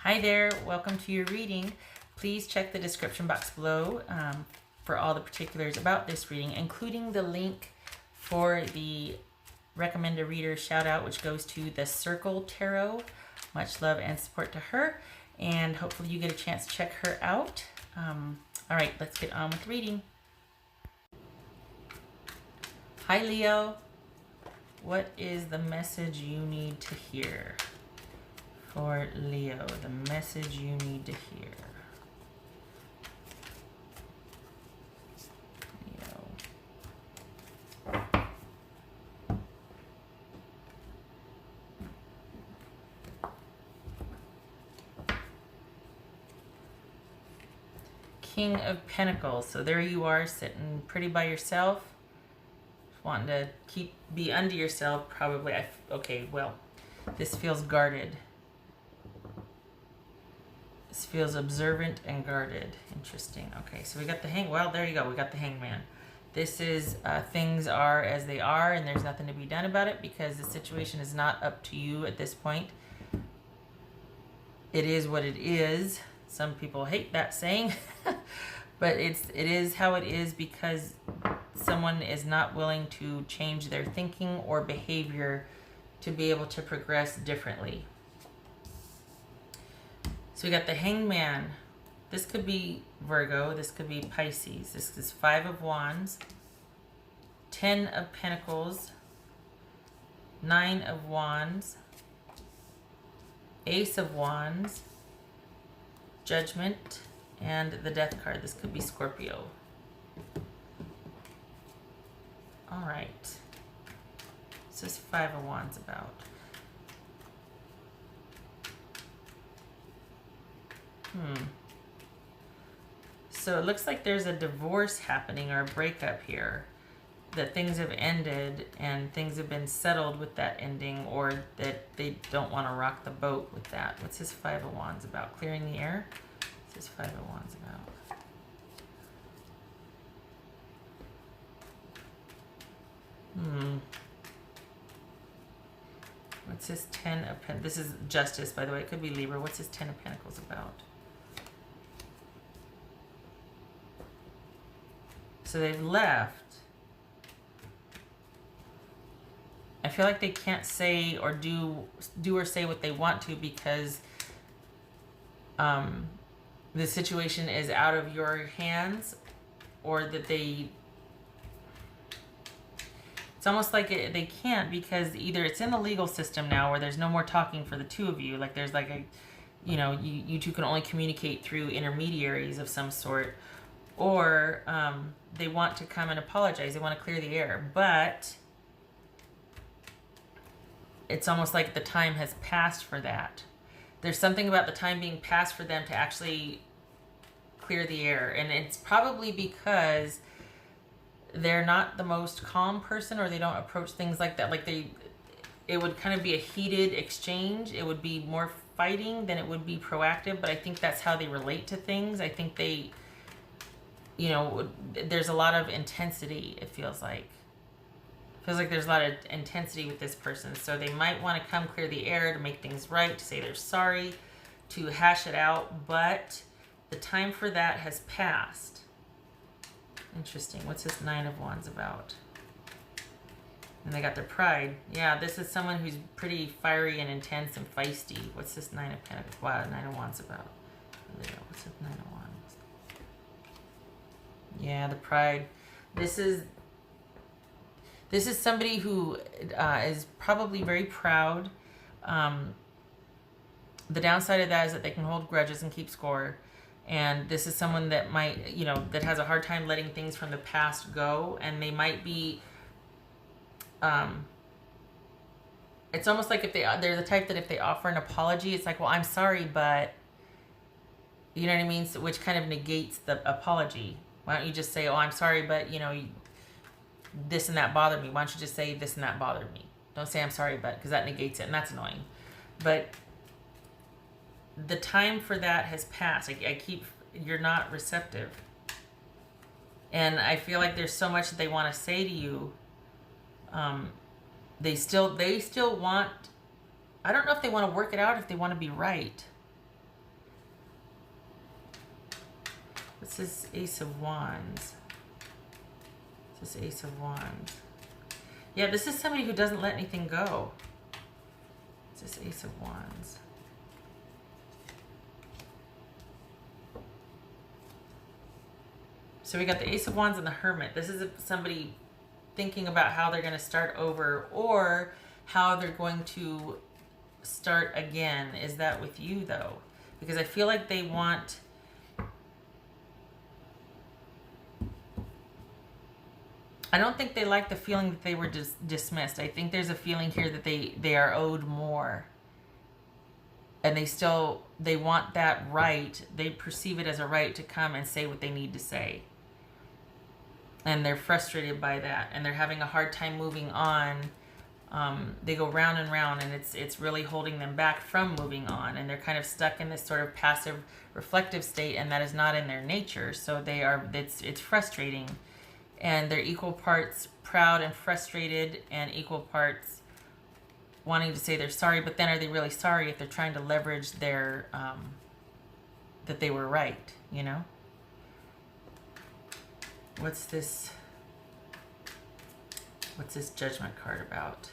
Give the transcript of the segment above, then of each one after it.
Hi there, welcome to your reading. Please check the description box below for all the particulars about this reading, including the link for the Recommend a Reader shout out, which goes to the Circle Tarot. Much love and support to her, and hopefully you get a chance to check her out. All right, let's get on with the reading. Hi Leo, what is the message you need to hear? For Leo, the message you need to hear. Leo. King of Pentacles. So there you are, sitting pretty by yourself, wanting to be unto yourself. Probably. Okay, well, this feels guarded. This feels observant and guarded. Interesting. Okay, so we got the well, there you go. We got the Hangman. This is things are as they are, and there's nothing to be done about it because the situation is not up to you at this point. It is what it is. Some people hate that saying, but it is how it is because someone is not willing to change their thinking or behavior to be able to progress differently. So we got the Hangman. This could be Virgo. This could be Pisces. This is 5 of Wands, 10 of Pentacles, 9 of Wands, Ace of Wands, Judgment, and the Death card. This could be Scorpio. All right. What's this 5 of Wands about? So it looks like there's a divorce happening or a breakup here. That things have ended and things have been settled with that ending, or that they don't want to rock the boat with that. What's this 5 of Wands about? Clearing the air? What's this 5 of Wands about? What's this 10 of Pentacles? This is Justice, by the way. It could be Libra. What's this 10 of Pentacles about? So they've left. I feel like they can't say or do or say what they want to because the situation is out of your hands, or that it's almost like they can't because either it's in the legal system now where there's no more talking for the two of you. Like there's like you two can only communicate through intermediaries of some sort, or they want to come and apologize. They want to clear the air, but it's almost like the time has passed for that. There's something about the time being passed for them to actually clear the air, and it's probably because they're not the most calm person, or they don't approach things like that. Like it would kind of be a heated exchange. It would be more fighting than it would be proactive, but I think that's how they relate to things. I think they, there's a lot of intensity, it feels like. Feels like there's a lot of intensity with this person. So they might want to come clear the air to make things right, to say they're sorry, to hash it out, but the time for that has passed. Interesting. What's this 9 of Wands about? And they got their pride. Yeah, this is someone who's pretty fiery and intense and feisty. What's this 9 of Pentacles? Wow, 9 of Wands about? What's this 9 of Wands? Yeah, the pride. This is somebody who is probably very proud. The downside of that is that they can hold grudges and keep score. And this is someone that might, that has a hard time letting things from the past go. And they might be, it's almost like if they're the type that if they offer an apology, it's like, well, I'm sorry, but, you know what I mean? So, which kind of negates the apology. Why don't you just say, oh, I'm sorry, but, this and that bothered me. Why don't you just say this and that bothered me? Don't say I'm sorry, but, because that negates it, and that's annoying. But the time for that has passed. You're not receptive. And I feel like there's so much that they want to say to you. They still want, I don't know if they want to work it out, if they want to be right. What's this Ace of Wands? This Ace of Wands. Yeah, this is somebody who doesn't let anything go. It's this Ace of Wands. So we got the Ace of Wands and the Hermit. This is somebody thinking about how they're going to start over or how they're going to start again. Is that with you though? Because I feel like they want... I don't think they like the feeling that they were dismissed. I think there's a feeling here that they are owed more. And they want that right. They perceive it as a right to come and say what they need to say. And they're frustrated by that. And they're having a hard time moving on. They go round and round, and it's really holding them back from moving on. And they're kind of stuck in this sort of passive reflective state, and that is not in their nature. So it's frustrating. And they're equal parts proud and frustrated, and equal parts wanting to say they're sorry. But then are they really sorry if they're trying to leverage their that they were right, you know? What's this Judgment card about?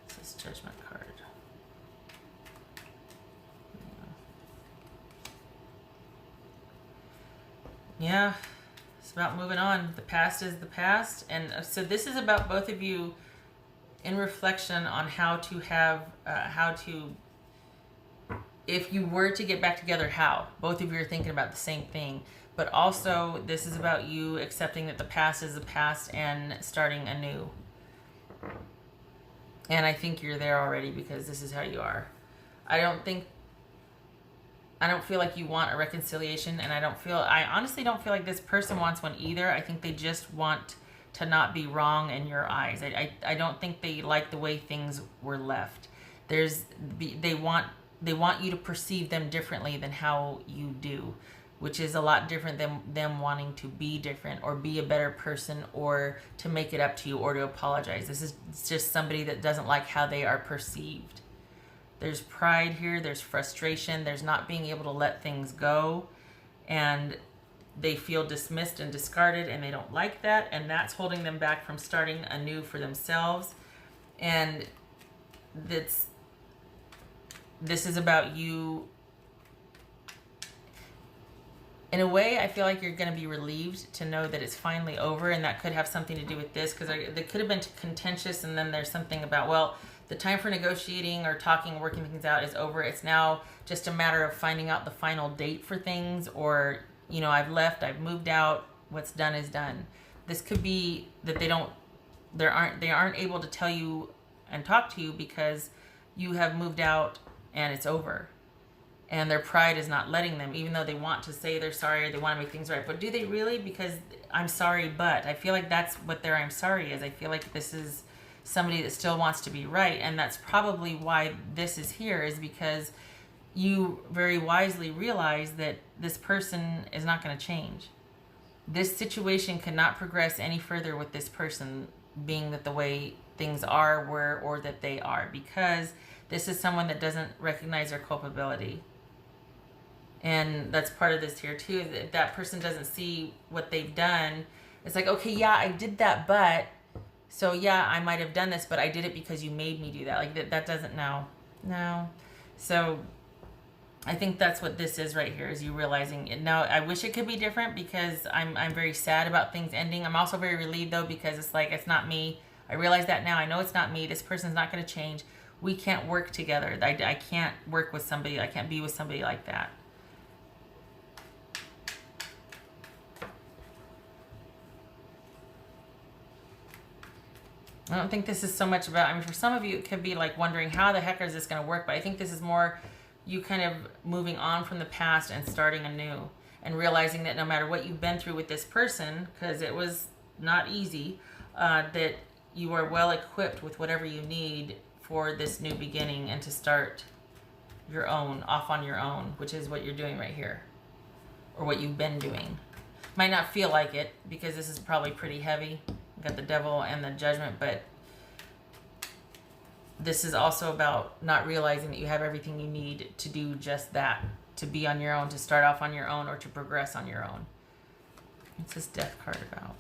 What's this Judgment card? Yeah. It's about moving on. The past is the past. And so this is about both of you in reflection on how to, if you were to get back together, how. Both of you are thinking about the same thing. But also, this is about you accepting that the past is the past and starting anew. And I think you're there already because this is how you are. I don't feel like you want a reconciliation, and I honestly don't feel like this person wants one either. I think they just want to not be wrong in your eyes. I don't think they like the way things were left. They want you to perceive them differently than how you do, which is a lot different than them wanting to be different or be a better person or to make it up to you or to apologize. This is just somebody that doesn't like how they are perceived. There's pride here, there's frustration, there's not being able to let things go, and they feel dismissed and discarded, and they don't like that, and that's holding them back from starting anew for themselves. And this is about you. In a way, I feel like you're going to be relieved to know that it's finally over, and that could have something to do with this, because they could have been contentious, and then there's something about, well, the time for negotiating or talking, working things out is over. It's now just a matter of finding out the final date for things, or, you know, I've left, I've moved out, what's done is done. This could be that they aren't able to tell you and talk to you because you have moved out and it's over. And their pride is not letting them, even though they want to say they're sorry or they want to make things right. But do they really? Because I'm sorry, but I feel like that's what their I'm sorry is. I feel like this is somebody that still wants to be right. And that's probably why this is here, is because you very wisely realize that this person is not going to change. This situation cannot progress any further with this person being that the way things are, were, or that they are, because this is someone that doesn't recognize their culpability. And that's part of this here too. If that person doesn't see what they've done, it's like, okay, yeah, I did that, but so yeah, I might have done this, but I did it because you made me do that. Like that doesn't no. So I think that's what this is right here, is you realizing it. Now, I wish it could be different because I'm very sad about things ending. I'm also very relieved though, because it's like, it's not me. I realize that now. I know it's not me. This person's not going to change. We can't work together. I can't work with somebody. I can't be with somebody like that. I don't think this is so much about, I mean, for some of you, it could be like wondering how the heck is this going to work? But I think this is more you kind of moving on from the past and starting anew, and realizing that no matter what you've been through with this person, because it was not easy, that you are well equipped with whatever you need for this new beginning and to start your own, off on your own, which is what you're doing right here, or what you've been doing. Might not feel like it because this is probably pretty heavy. You've got the devil and the judgment, but this is also about not realizing that you have everything you need to do just that. to be on your own, to start off on your own, or to progress on your own. What's this death card about?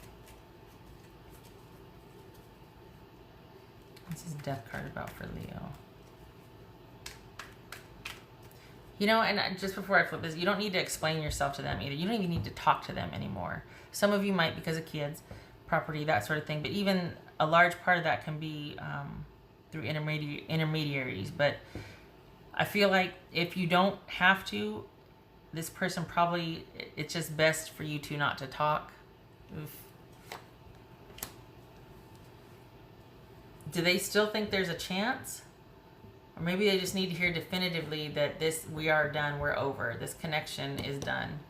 What's this death card about for Leo? You know, and just before I flip this, you don't need to explain yourself to them either. You don't even need to talk to them anymore. Some of you might because of kids, property, that sort of thing. But even a large part of that can be through intermediaries. But I feel like if you don't have to, this person probably, it's just best for you two not to talk. Oof. Do they still think there's a chance? Or maybe they just need to hear definitively that this, we are done, we're over. This connection is done.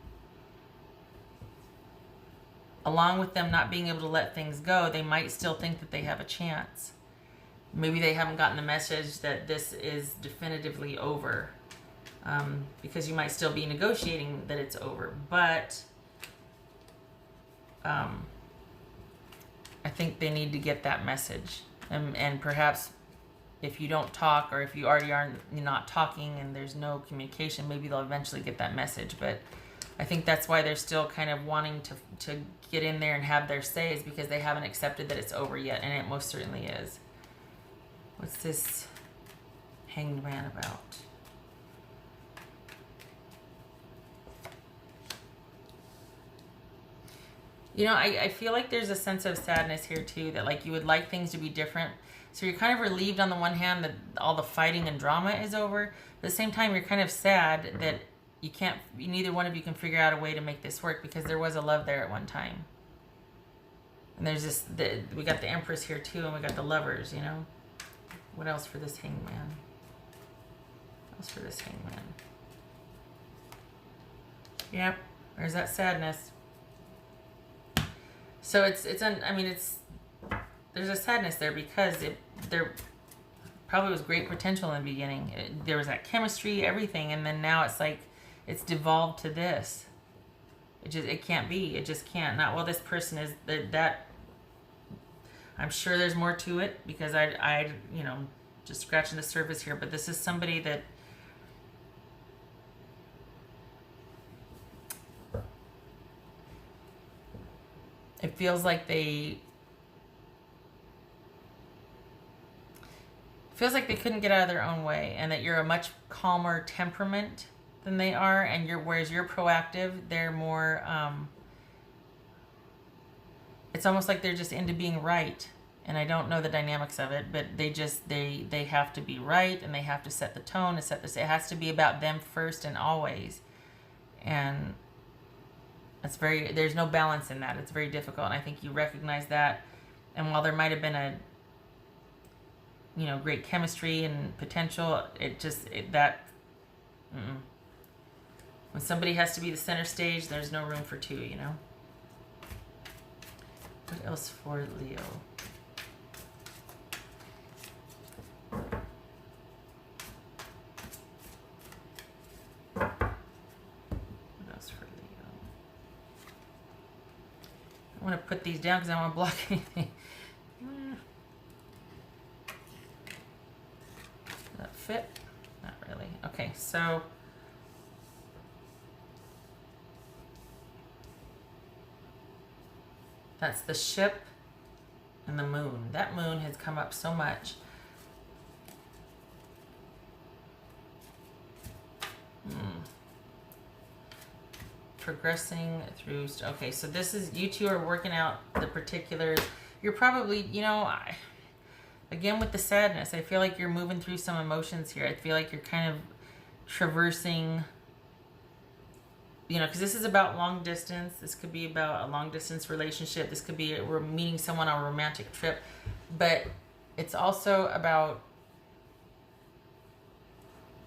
Along with them not being able to let things go, they might still think that they have a chance. Maybe they haven't gotten the message that this is definitively over. Because you might still be negotiating that it's over. But I think they need to get that message. And perhaps if you don't talk, or if you already are not talking and there's no communication, maybe they'll eventually get that message. But I think that's why they're still kind of wanting to get in there and have their say, is because they haven't accepted that it's over yet, and it most certainly is. What's this Hanged Man about? You know, I feel like there's a sense of sadness here too, that like you would like things to be different. So you're kind of relieved on the one hand that all the fighting and drama is over. At the same time, you're kind of sad that you can't, neither one of you can figure out a way to make this work, because there was a love there at one time. And there's this, we got the Empress here too, and we got the Lovers, you know. What else for this Hanged Man? What else for this Hanged Man? Yep, there's that sadness. So I mean, there's a sadness there because there probably was great potential in the beginning. There was that chemistry, everything, and then now it's like it's devolved to this. It can't be. It just can't. Not, well, this person is that. I'm sure there's more to it, because I you know, just scratching the surface here, but this is somebody that it feels like they couldn't get out of their own way, and that you're a much calmer temperament than they are, and whereas you're proactive, they're more it's almost like they're just into being right. And I don't know the dynamics of it, but they have to be right, and they have to set the tone and set this. It has to be about them first and always. And there's no balance in that. It's very difficult. And I think you recognize that. And while there might have been great chemistry and potential, when somebody has to be the center stage, there's no room for two, you know? What else for Leo? I want to put these down because I don't want to block anything. Does that fit? Not really. Okay, so that's the Ship and the Moon. That Moon has come up so much. Progressing through. Okay, so this is, you two are working out the particulars. You're probably, again with the sadness, I feel like you're moving through some emotions here. I feel like you're kind of traversing, because this is about long distance. This could be about a long distance relationship. This could be we're meeting someone on a romantic trip, but it's also about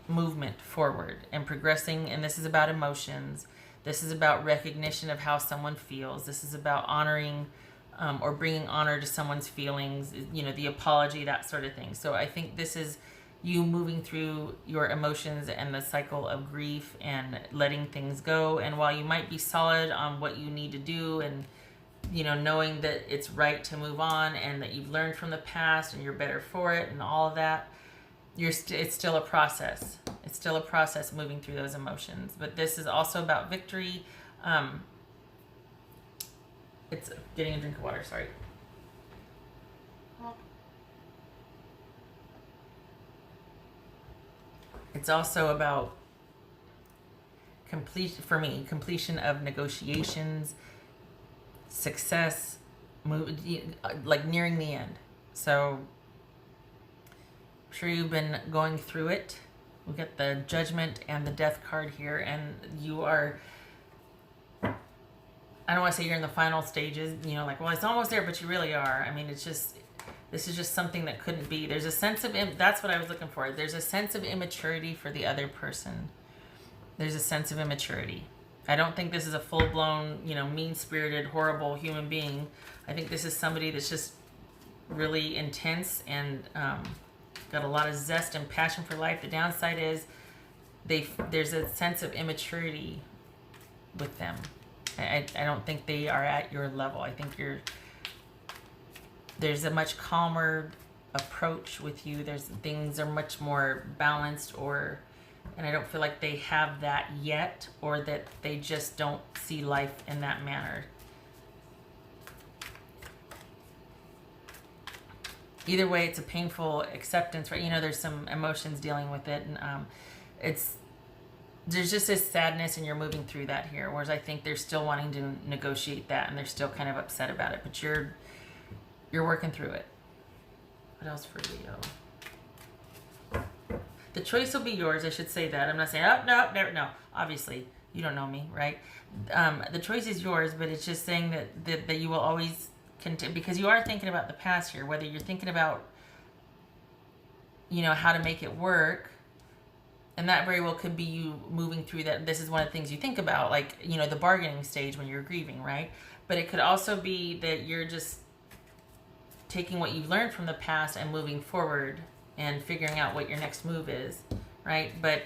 movement forward and progressing. And this is about emotions. This is about recognition of how someone feels. This is about honoring or bringing honor to someone's feelings, the apology, that sort of thing. So I think this is you moving through your emotions and the cycle of grief and letting things go. And while you might be solid on what you need to do and, knowing that it's right to move on and that you've learned from the past and you're better for it and all of that, it's still a process. It's still a process moving through those emotions. But this is also about victory. It's getting a drink of water, sorry. It's also about completion of negotiations, success, like nearing the end. So I'm sure you've been going through it. We get the Judgment and the Death card here, and you are, I don't want to say you're in the final stages, you know, like, well, it's almost there, but you really are. I mean, it's just, this is just something that couldn't be. There's a sense of, that's what I was looking for. There's a sense of immaturity for the other person. There's a sense of immaturity. I don't think this is a full-blown, you know, mean-spirited, horrible human being. I think this is somebody that's just really intense and got a lot of zest and passion for life. The downside is there's a sense of immaturity with them. I don't think they are at your level. I think there's a much calmer approach with you. Things are much more balanced, and I don't feel like they have that yet, or that they just don't see life in that manner. Either way, it's a painful acceptance, right? You know, there's some emotions dealing with it, and there's just this sadness, and you're moving through that here. Whereas I think they're still wanting to negotiate that, and they're still kind of upset about it, but you're working through it. What else for Leo? The choice will be yours. I should say that. I'm not saying, oh, no, never, no. Obviously, you don't know me, right? The choice is yours, but it's just saying that you will always continue, because you are thinking about the past here, whether you're thinking about, you know, how to make it work, and that very well could be you moving through that. This is one of the things you think about, like, you know, the bargaining stage when you're grieving, right? But it could also be that you're just taking what you've learned from the past and moving forward and figuring out what your next move is, right? But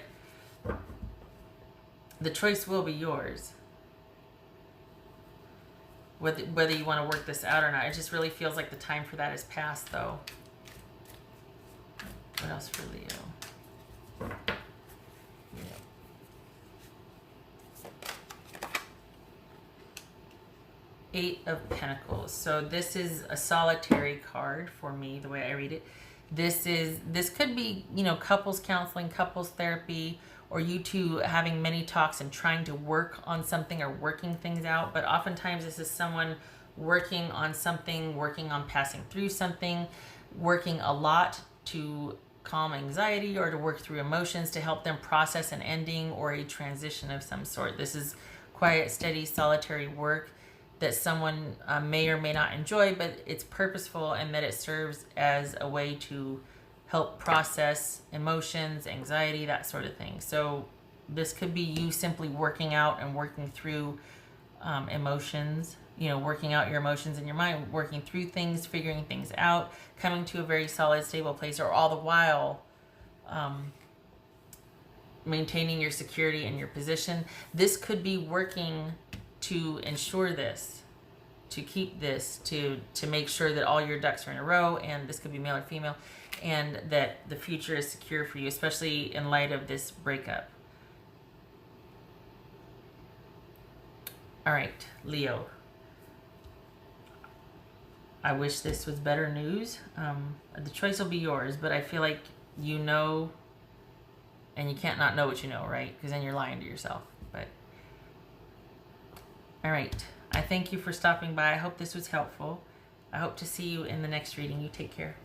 the choice will be yours. Whether you want to work this out or not. It just really feels like the time for that is past, though. What else for Leo? Eight of Pentacles. So this is a solitary card for me, the way I read it. This could be, you know, couples counseling, couples therapy, or you two having many talks and trying to work on something or working things out. But oftentimes this is someone working on something, working on passing through something, working a lot to calm anxiety or to work through emotions to help them process an ending or a transition of some sort. This is quiet, steady, solitary work that someone may or may not enjoy, but it's purposeful, and that it serves as a way to help process emotions, anxiety, that sort of thing. So this could be you simply working out and working through emotions, you know, working out your emotions in your mind, working through things, figuring things out, coming to a very solid, stable place, or all the while maintaining your security and your position. This could be working to ensure this, to keep this, to make sure that all your ducks are in a row, and this could be male or female, and that the future is secure for you, especially in light of this breakup. All right, Leo. I wish this was better news. The choice will be yours, but I feel like you know, and you can't not know what you know, right? Because then you're lying to yourself. But all right, I thank you for stopping by. I hope this was helpful. I hope to see you in the next reading. You take care.